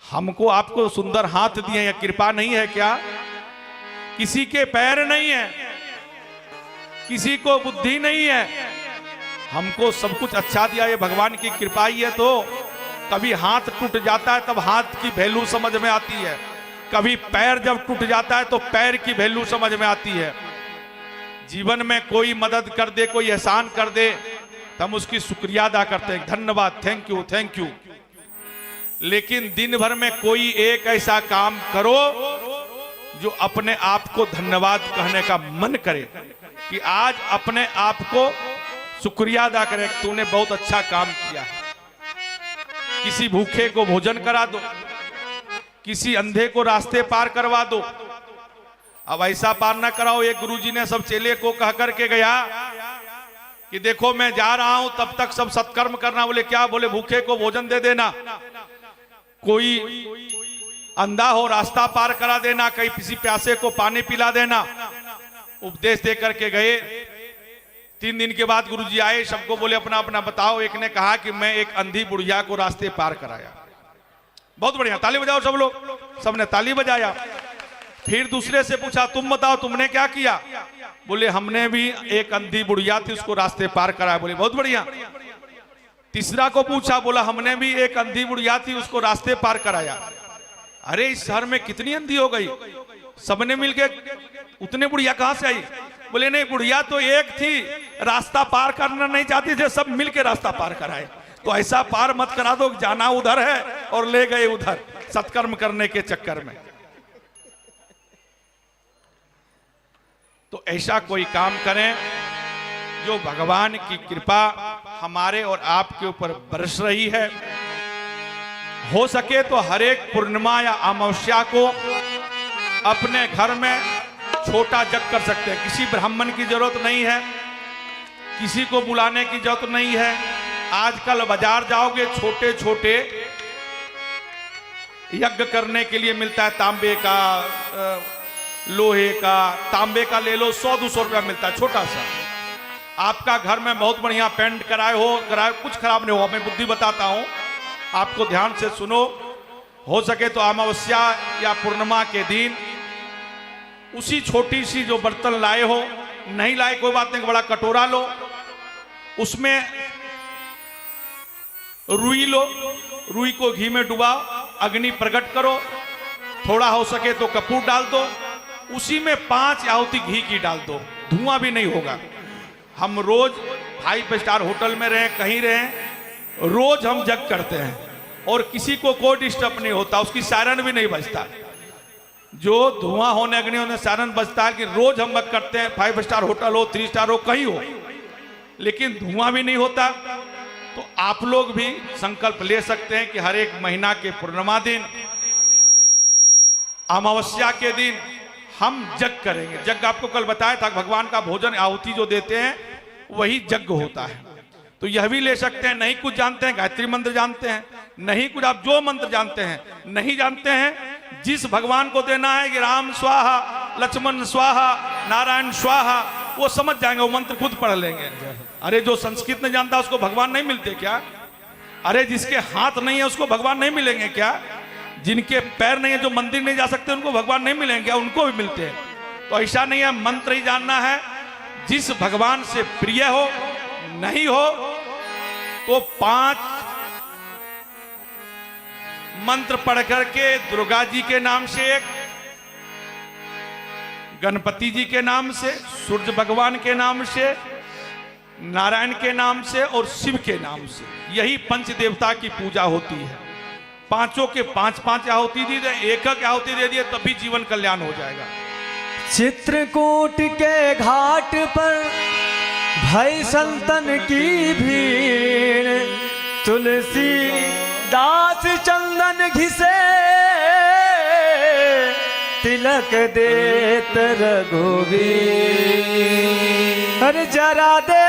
हमको आपको सुंदर हाथ दिए, या कृपा नहीं है क्या? किसी के पैर नहीं है, किसी को बुद्धि नहीं है, हमको सब कुछ अच्छा दिया, ये भगवान की कृपा ही है। तो कभी हाथ टूट जाता है तब हाथ की वैल्यू समझ में आती है, कभी पैर जब टूट जाता है तो पैर की वैल्यू समझ में आती है। जीवन में कोई मदद कर दे, कोई एहसान कर दे तो हम उसकी शुक्रिया अदा करते हैं, धन्यवाद, थैंक यू थैंक यू। लेकिन दिन भर में कोई एक ऐसा काम करो जो अपने आप को धन्यवाद कहने का मन करे, कि आज अपने आप को शुक्रिया अदा करें, तूने बहुत अच्छा काम किया है। किसी भूखे को भोजन करा दो, किसी अंधे को रास्ते पार करवा दो। अब ऐसा पार ना कराओ, एक गुरुजी ने सब चेले को कह करके गया कि देखो मैं जा रहा हूं, तब तक सब सत्कर्म करना। बोले क्या? बोले भूखे को भोजन दे देना, कोई अंधा हो रास्ता पार करा देना, कहीं किसी प्यासे को पानी पिला देना। उपदेश दे करके गए। 3 दिन के बाद गुरुजी आए, सबको बोले अपना अपना बताओ। एक ने कहा कि मैं एक अंधी बुढ़िया को रास्ते पार कराया। बहुत बढ़िया, ताली बजाओ सब लोग। सबने ताली बजाया। फिर दूसरे से पूछा तुम बताओ तुमने क्या किया? बोले हमने भी एक अंधी बुढ़िया थी उसको रास्ते पार कराया। बोले बहुत बढ़िया। तीसरा को पूछा, बोला हमने भी एक अंधी बुढ़िया थी उसको रास्ते पार कराया। अरे इस शहर में कितनी अंधी हो गई, सबने मिलके उतने बुढ़िया कहां से आई? बोले नहीं, बुढ़िया तो एक थी, रास्ता पार करना नहीं चाहती थे, सब मिलके रास्ता पार कराए। तो ऐसा पार मत करा दो, जाना उधर है और ले गए उधर, सत्कर्म करने के चक्कर में। तो ऐसा कोई काम करें जो भगवान की कृपा हमारे और आपके ऊपर बरस रही है। हो सके तो हर एक पूर्णिमा या अमावस्या को अपने घर में छोटा जग कर सकते हैं। किसी ब्राह्मण की जरूरत नहीं है, किसी को बुलाने की जरूरत नहीं है। आजकल बाजार जाओगे, छोटे छोटे यज्ञ करने के लिए मिलता है, तांबे का, लोहे का, तांबे का ले लो, 100-200 रुपया मिलता है, छोटा सा। आपका घर में बहुत बढ़िया पेंट कराए हो, कुछ खराब नहीं हो। मैं बुद्धि बताता हूं, आपको ध्यान से सुनो। हो सके तो अमावस्या या पूर्णिमा के दिन उसी छोटी सी जो बर्तन लाए हो, नहीं लाए कोई बात नहीं, बड़ा कटोरा लो, उसमें रुई लो, रुई को घी में डुबाओ, अग्नि प्रकट करो, थोड़ा हो सके तो कपूर डाल दो, उसी में 5 आहुति घी की डाल दो, धुआं भी नहीं होगा। हम रोज 5 स्टार होटल में रहे, कहीं रहे, रोज हम जग करते हैं और किसी को कोई डिस्टर्ब नहीं होता, उसकी सायरन भी नहीं बजता। जो धुआं होने अग्नि होने सायरन बजता है कि रोज हम जग करते हैं, 5 स्टार होटल हो, 3 स्टार हो, कहीं हो, लेकिन धुआं भी नहीं होता। तो आप लोग भी संकल्प ले सकते हैं कि हर एक महीना के पूर्णिमा दिन, अमावस्या के दिन हम जग करेंगे। जग आपको कल बताया था, भगवान का भोजन आहुति जो देते हैं वही यज्ञ होता है। तो यह भी ले सकते हैं। नहीं कुछ जानते हैं, गायत्री मंत्र जानते हैं, नहीं कुछ आप जो मंत्र जानते हैं, नहीं जानते हैं, जिस भगवान को देना है कि राम स्वाहा, लक्ष्मण स्वाहा, नारायण स्वाहा, वो समझ जाएंगे, वो मंत्र खुद पढ़ लेंगे। अरे जो संस्कृत नहीं जानता उसको भगवान नहीं मिलते क्या? अरे जिसके हाथ नहीं है उसको भगवान नहीं मिलेंगे क्या? जिनके पैर नहीं है, जो मंदिर नहीं जा सकते, उनको भगवान नहीं मिलेंगे क्या? उनको भी मिलते हैं। तो ऐसा नहीं है, मंत्र ही जानना है। जिस भगवान से प्रिय हो, नहीं हो तो 5 मंत्र पढ़ करके दुर्गा जी के नाम से एक, गणपति जी के नाम से, सूर्य भगवान के नाम से, नारायण के नाम से और शिव के नाम से, यही पंच देवता की पूजा होती है। 5 के 5 आहुति दी दे, एक आहुति दे दिए तभी जीवन कल्याण हो जाएगा। चित्रकूट के घाट पर भई संतन की भीड़, तुलसी दास चंदन घिसे, तिलक देत रघुवीर। अरे जरा दे